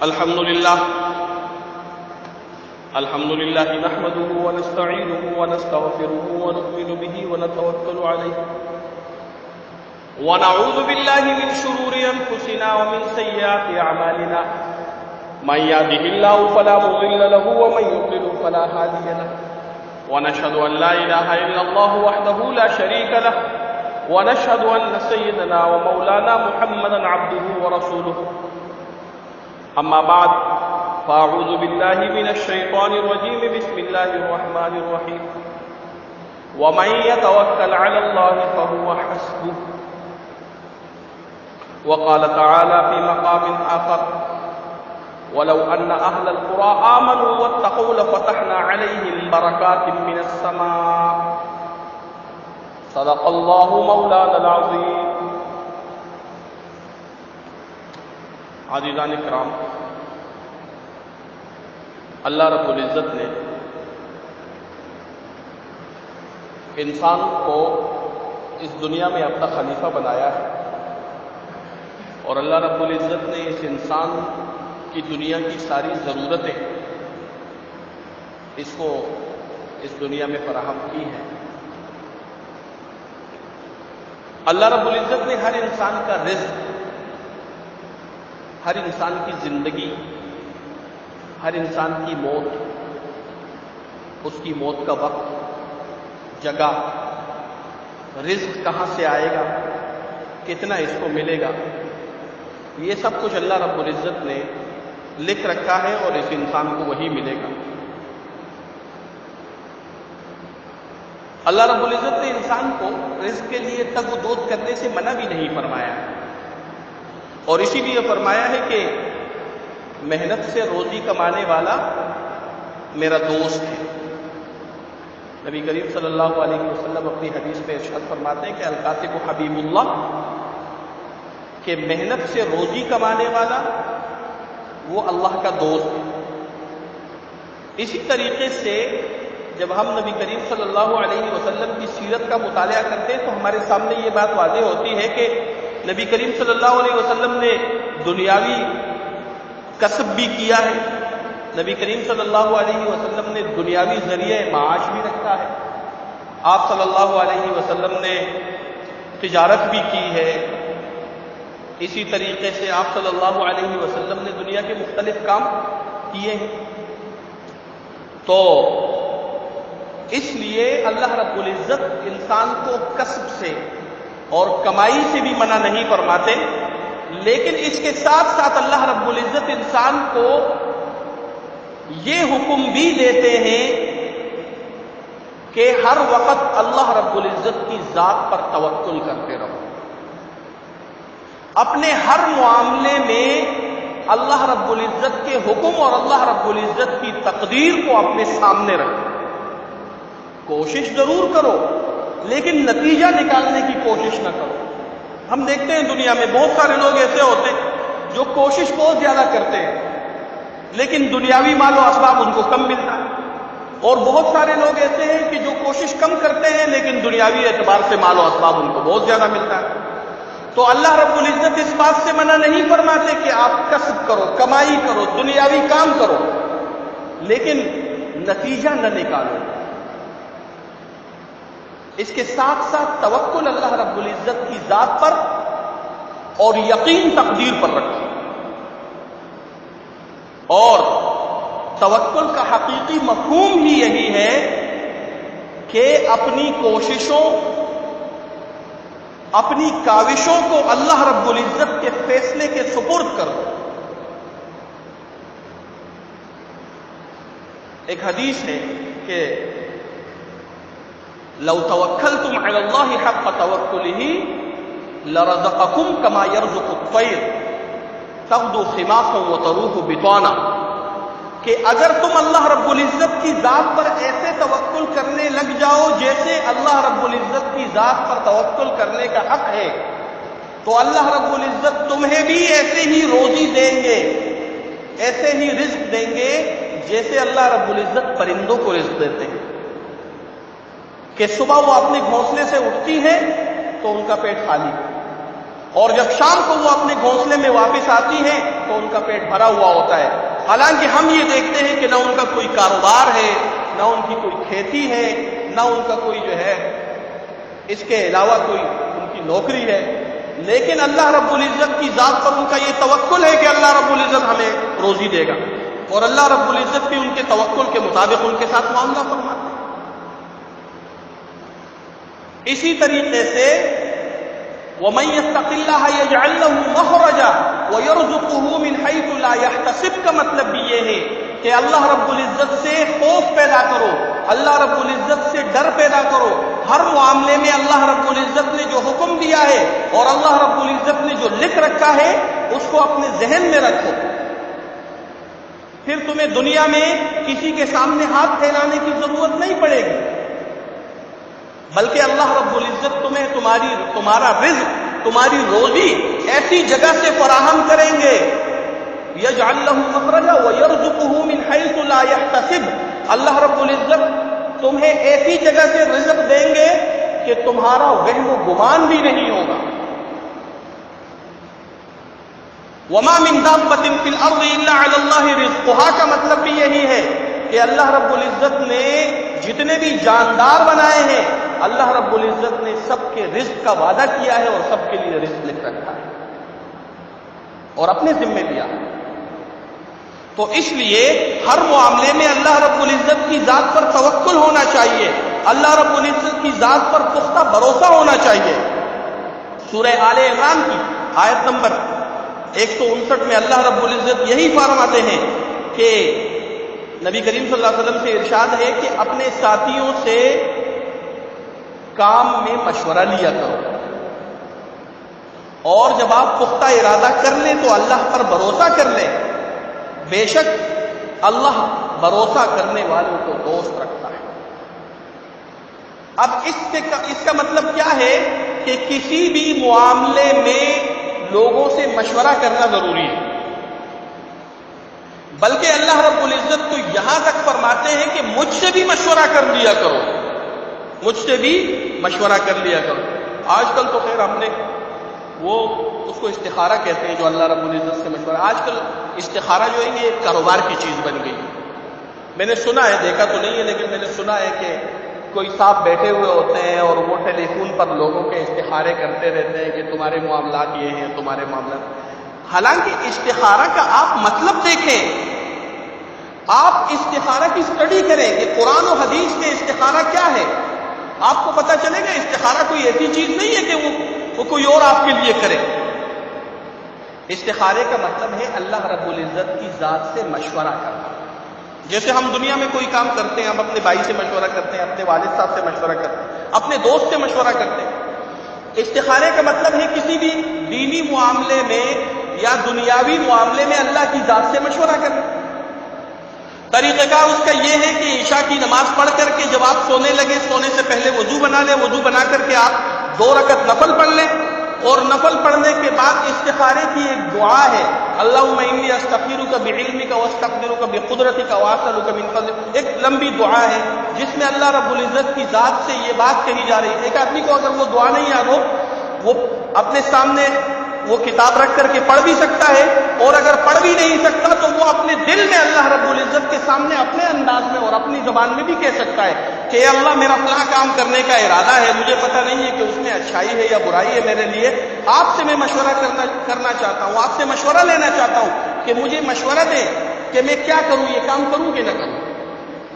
الحمد لله نحمده ونستعينه ونستغفره ونؤمن به ونتوكل عليه ونعوذ بالله من شرور أنفسنا ومن سيئات أعمالنا من يهده الله فلا مضل له ومن يضلل فلا هادي له ونشهد أن لا إله إلا الله وحده لا شريك له ونشهد أن سيدنا ومولانا محمدا عبده ورسوله أما بعد فأعوذ بالله من الشيطان الرجيم بسم الله الرحمن الرحيم ومن يتوكل على الله فهو حسبه وقال تعالى في مقام آخر ولو أن أهل القرى آمنوا واتقوا لفتحنا عليهم بركات من السماء صدق الله مولانا العظيم. عزیزان اکرام، اللہ رب العزت نے انسان کو اس دنیا میں اپنا خلیفہ بنایا ہے، اور اللہ رب العزت نے اس انسان کی دنیا کی ساری ضرورتیں اس کو اس دنیا میں فراہم کی ہیں. اللہ رب العزت نے ہر انسان کا رزق، ہر انسان کی زندگی، ہر انسان کی موت، اس کی موت کا وقت، جگہ، رزق کہاں سے آئے گا، کتنا اس کو ملے گا، یہ سب کچھ اللہ رب العزت نے لکھ رکھا ہے اور اس انسان کو وہی ملے گا. اللہ رب العزت نے انسان کو رزق کے لیے تگ و دود کرنے سے منع بھی نہیں فرمایا، اور اسی لیے فرمایا ہے کہ محنت سے روزی کمانے والا میرا دوست ہے. نبی کریم صلی اللہ علیہ وسلم اپنی حدیث میں ارشاد فرماتے ہیں کہ الکاتب حبیب اللہ، کہ محنت سے روزی کمانے والا وہ اللہ کا دوست ہے. اسی طریقے سے جب ہم نبی کریم صلی اللہ علیہ وسلم کی سیرت کا مطالعہ کرتے ہیں تو ہمارے سامنے یہ بات واضح ہوتی ہے کہ نبی کریم صلی اللہ علیہ وسلم نے دنیاوی کسب بھی کیا ہے، نبی کریم صلی اللہ علیہ وسلم نے دنیاوی ذریعہ معاش بھی رکھا ہے، آپ صلی اللہ علیہ وسلم نے تجارت بھی کی ہے، اسی طریقے سے آپ صلی اللہ علیہ وسلم نے دنیا کے مختلف کام کیے ہیں. تو اس لیے اللہ رب العزت انسان کو کسب سے اور کمائی سے بھی منع نہیں فرماتے، لیکن اس کے ساتھ ساتھ اللہ رب العزت انسان کو یہ حکم بھی دیتے ہیں کہ ہر وقت اللہ رب العزت کی ذات پر توکل کرتے رہو. اپنے ہر معاملے میں اللہ رب العزت کے حکم اور اللہ رب العزت کی تقدیر کو اپنے سامنے رکھو. کوشش ضرور کرو لیکن نتیجہ نکالنے کی کوشش نہ کرو. ہم دیکھتے ہیں دنیا میں بہت سارے لوگ ایسے ہوتے ہیں جو کوشش بہت زیادہ کرتے ہیں لیکن دنیاوی مال و اسباب ان کو کم ملتا ہے، اور بہت سارے لوگ ایسے ہیں کہ جو کوشش کم کرتے ہیں لیکن دنیاوی اعتبار سے مال و اسباب ان کو بہت زیادہ ملتا ہے. تو اللہ رب العزت اس بات سے منع نہیں فرماتے کہ آپ کسب کرو، کمائی کرو، دنیاوی کام کرو، لیکن نتیجہ نہ نکالو. اس کے ساتھ ساتھ توکل اللہ رب العزت کی ذات پر اور یقین تقدیر پر رکھیں. اور توکل کا حقیقی مفہوم ہی یہی ہے کہ اپنی کوششوں، اپنی کاوشوں کو اللہ رب العزت کے فیصلے کے سپرد کرو. ایک حدیث ہے کہ لو توکلتم علی اللہ حق توکلہ لرزقکم کما یرزق الطیر تغدو خماصا وتروح بطانا، کہ اگر تم اللہ رب العزت کی ذات پر ایسے توکل کرنے لگ جاؤ جیسے اللہ رب العزت کی ذات پر توکل کرنے کا حق ہے، تو اللہ رب العزت تمہیں بھی ایسے ہی روزی دیں گے، ایسے ہی رزق دیں گے جیسے اللہ رب العزت پرندوں کو رزق دیتے ہیں کہ صبح وہ اپنے گھونسلے سے اٹھتی ہیں تو ان کا پیٹ خالی، اور جب شام کو وہ اپنے گھونسلے میں واپس آتی ہیں تو ان کا پیٹ بھرا ہوا ہوتا ہے. حالانکہ ہم یہ دیکھتے ہیں کہ نہ ان کا کوئی کاروبار ہے، نہ ان کی کوئی کھیتی ہے، نہ ان کا کوئی جو ہے اس کے علاوہ کوئی ان کی نوکری ہے، لیکن اللہ رب العزت کی ذات پر ان کا یہ توکل ہے کہ اللہ رب العزت ہمیں روزی دے گا، اور اللہ رب العزت بھی ان کے توکل کے مطابق ان کے ساتھ معاملہ فرماتے ہیں. اسی طریقے سے وَمَن يَتَّقِ اللَّهَ يَجْعَل لَّهُ مَخْرَجًا وَيَرْزُقْهُ مِنْ حَيْثُ لَا يَحْتَسِبُ کا مطلب بھی یہ ہے کہ اللہ رب العزت سے خوف پیدا کرو، اللہ رب العزت سے ڈر پیدا کرو. ہر معاملے میں اللہ رب العزت نے جو حکم دیا ہے اور اللہ رب العزت نے جو لکھ رکھا ہے اس کو اپنے ذہن میں رکھو، پھر تمہیں دنیا میں کسی کے سامنے ہاتھ پھیلانے کی ضرورت نہیں پڑے گی، بلکہ اللہ رب العزت تمہیں تمہارا رزق، تمہاری روزی ایسی جگہ سے فراہم کریں گے. یجعل لہ مخرجا ویرزقہ من حیث لا یحتسب، اللہ رب العزت تمہیں ایسی جگہ سے رزق دیں گے کہ تمہارا وہم و گمان بھی نہیں ہوگا. وما من دابۃ فی الارض الا علی اللہ رزقها کا مطلب بھی یہی ہے کہ اللہ رب العزت نے جتنے بھی جاندار بنائے ہیں اللہ رب العزت نے سب کے رزق کا وعدہ کیا ہے اور سب کے لیے رزق لکھ رکھا ہے اور اپنے ذمے لیا ہے. تو اس لیے ہر معاملے میں اللہ رب العزت کی ذات پر توکل ہونا چاہیے، اللہ رب العزت کی ذات پر پختہ بھروسہ ہونا چاہیے. سورہ آل عمران کی آیت نمبر 159 میں اللہ رب العزت یہی فرماتے ہیں کہ نبی کریم صلی اللہ علیہ وسلم سے ارشاد ہے کہ اپنے ساتھیوں سے کام میں مشورہ لیا کرو، اور جب آپ پختہ ارادہ کر لیں تو اللہ پر بھروسہ کر لیں، بے شک اللہ بھروسہ کرنے والوں کو دوست رکھتا ہے. اب اس کا مطلب کیا ہے کہ کسی بھی معاملے میں لوگوں سے مشورہ کرنا ضروری ہے، بلکہ اللہ رب العزت تو یہاں تک فرماتے ہیں کہ مجھ سے بھی مشورہ کر لیا کرو، مجھ سے بھی مشورہ کر لیا کرو. آج کل تو خیر ہم نے وہ اس کو استخارہ کہتے ہیں جو اللہ رب العزت سے مشورہ. آج کل استخارہ جو ہے یہ ایک کاروبار کی چیز بن گئی. میں نے سنا ہے، دیکھا تو نہیں ہے، لیکن میں نے سنا ہے کہ کوئی صاحب بیٹھے ہوئے ہوتے ہیں اور وہ ٹیلی فون پر لوگوں کے استخارے کرتے رہتے ہیں کہ تمہارے معاملات یہ ہیں، تمہارے معاملات. حالانکہ استخارہ کا آپ مطلب دیکھیں، آپ استخارہ کی اسٹڈی کریں کہ قرآن و حدیث میں استخارہ کیا ہے، آپ کو پتہ چلے گا. استخارہ کوئی ایسی چیز نہیں ہے کہ وہ کوئی اور آپ کے لیے کرے. استخارے کا مطلب ہے اللہ رب العزت کی ذات سے مشورہ کرنا. جیسے ہم دنیا میں کوئی کام کرتے ہیں، ہم اپنے بھائی سے مشورہ کرتے ہیں، اپنے والد صاحب سے مشورہ کرتے ہیں، اپنے دوست سے مشورہ کرتے ہیں. استخارے کا مطلب ہے کسی بھی دینی معاملے میں یا دنیاوی معاملے میں اللہ کی ذات سے مشورہ کرنا. طریقہ کار اس کا یہ ہے کہ عشاء کی نماز پڑھ کر کے جب آپ سونے لگے، سونے سے پہلے وضو بنا لیں، وضو بنا کر کے آپ 2 رکعت نفل پڑھ لیں، اور نفل پڑھنے کے بعد استخارے کی ایک دعا ہے، اللہم انی استخیرک بعلمک واستقدرک بقدرتک واسألک من فضلک. ایک لمبی دعا ہے جس میں اللہ رب العزت کی ذات سے یہ بات کہی جا رہی ہے. ایک آدمی کو اگر وہ دعا نہیں یاد ہو، وہ اپنے سامنے وہ کتاب رکھ کر کے پڑھ بھی سکتا ہے، اور اگر پڑھ بھی نہیں سکتا تو وہ اپنے دل میں اللہ رب العزت کے سامنے اپنے انداز میں اور اپنی زبان میں بھی کہہ سکتا ہے کہ اے اللہ میرا فلاں کام کرنے کا ارادہ ہے، مجھے پتہ نہیں ہے کہ اس میں اچھائی ہے یا برائی ہے میرے لیے، آپ سے میں مشورہ کرنا چاہتا ہوں، آپ سے مشورہ لینا چاہتا ہوں کہ مجھے مشورہ دیں کہ میں کیا کروں، یہ کام کروں کہ نہ کروں.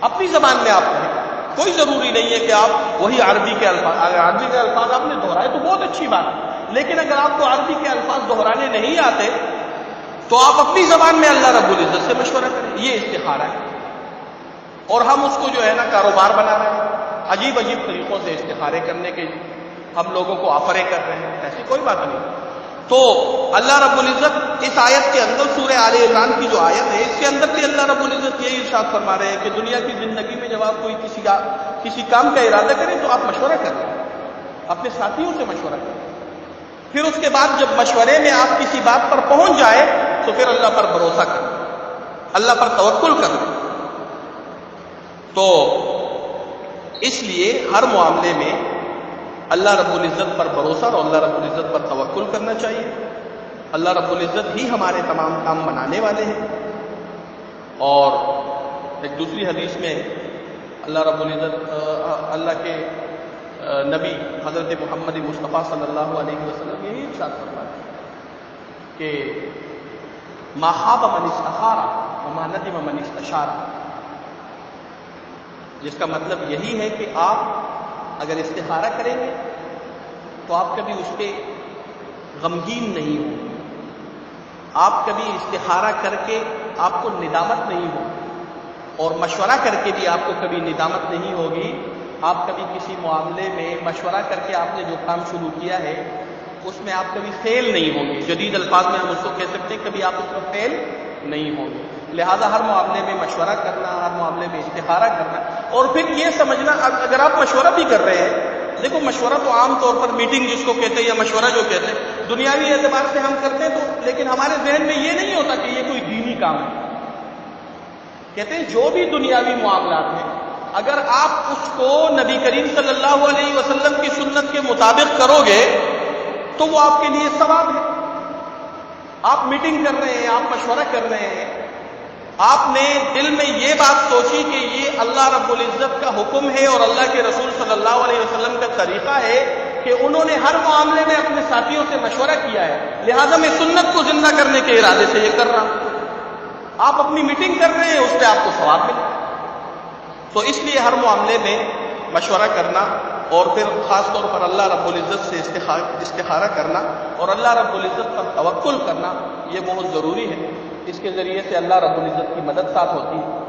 اپنی زبان میں آپ کہیں، کوئی ضروری نہیں ہے کہ آپ وہی عربی کے الفاظ، اگر عربی کے الفاظ آپ نے دہرائے تو بہت اچھی بات ہے، لیکن اگر آپ کو عربی کے الفاظ دہرانے نہیں آتے تو آپ اپنی زبان میں اللہ رب العزت سے مشورہ کریں. یہ استخارہ ہے. اور ہم اس کو جو ہے نا کاروبار بنا رہے ہیں، عجیب عجیب طریقوں سے استخارے کرنے کے ہم لوگوں کو آفرے کر رہے ہیں. ایسی کوئی بات نہیں. تو اللہ رب العزت اس آیت کے اندر سورہ آل عمران کی جو آیت ہے اس کے اندر بھی اللہ رب العزت یہی ارشاد فرما رہے ہیں کہ دنیا کی زندگی میں جب آپ کوئی کسی کام کا ارادہ کریں تو آپ مشورہ کریں، اپنے ساتھیوں سے مشورہ کریں. پھر اس کے بعد جب مشورے میں آپ کسی بات پر پہنچ جائے تو پھر اللہ پر بھروسہ کریں، اللہ پر توکل کریں. تو اس لیے ہر معاملے میں اللہ رب العزت پر بھروسہ اور اللہ رب العزت پر توکل کرنا چاہیے. اللہ رب العزت ہی ہمارے تمام کام بنانے والے ہیں. اور ایک دوسری حدیث میں اللہ رب العزت اللہ کے نبی حضرت محمد مصطفیٰ صلی اللہ علیہ وسلم یہی ارشاد فرماتے ہیں کہ ما خاب من استخار وما ندم من استشار. جس کا مطلب یہی ہے کہ آپ اگر استخارہ کریں گے تو آپ کبھی اس پہ غمگین نہیں ہوں گے. آپ کبھی استخارہ کر کے آپ کو ندامت نہیں ہوگی، اور مشورہ کر کے بھی آپ کو کبھی ندامت نہیں ہوگی. آپ کبھی کسی معاملے میں مشورہ کر کے آپ نے جو کام شروع کیا ہے اس میں آپ کبھی فیل نہیں ہوں گے. جدید الفاظ میں ہم اس کو کہہ سکتے ہیں کبھی آپ اس میں فیل نہیں ہوں گے. لہذا ہر معاملے میں مشورہ کرنا، ہر معاملے میں استخارہ کرنا، اور پھر یہ سمجھنا اگر آپ مشورہ بھی کر رہے ہیں، دیکھو مشورہ تو عام طور پر میٹنگ جس کو کہتے ہیں یا مشورہ جو کہتے ہیں دنیاوی اعتبار سے ہم کرتے ہیں تو، لیکن ہمارے ذہن میں یہ نہیں ہوتا کہ یہ کوئی دینی کام ہے. کہتے ہیں جو بھی دنیاوی معاملات ہیں اگر آپ اس کو نبی کریم صلی اللہ علیہ وسلم کی سنت کے مطابق کرو گے تو وہ آپ کے لیے ثواب ہے. آپ میٹنگ کر رہے ہیں، آپ مشورہ کر رہے ہیں، آپ نے دل میں یہ بات سوچی کہ یہ اللہ رب العزت کا حکم ہے اور اللہ کے رسول صلی اللہ علیہ وسلم کا طریقہ ہے کہ انہوں نے ہر معاملے میں اپنے ساتھیوں سے مشورہ کیا ہے، لہذا میں سنت کو زندہ کرنے کے ارادے سے یہ کر رہا ہوں. آپ اپنی میٹنگ کر رہے ہیں، اس پہ آپ کو ثواب ملے. تو اس لیے ہر معاملے میں مشورہ کرنا اور پھر خاص طور پر اللہ رب العزت سے استخارہ کرنا اور اللہ رب العزت پر توکل کرنا یہ بہت ضروری ہے. اس کے ذریعے سے اللہ رب العزت کی مدد ساتھ ہوتی ہے.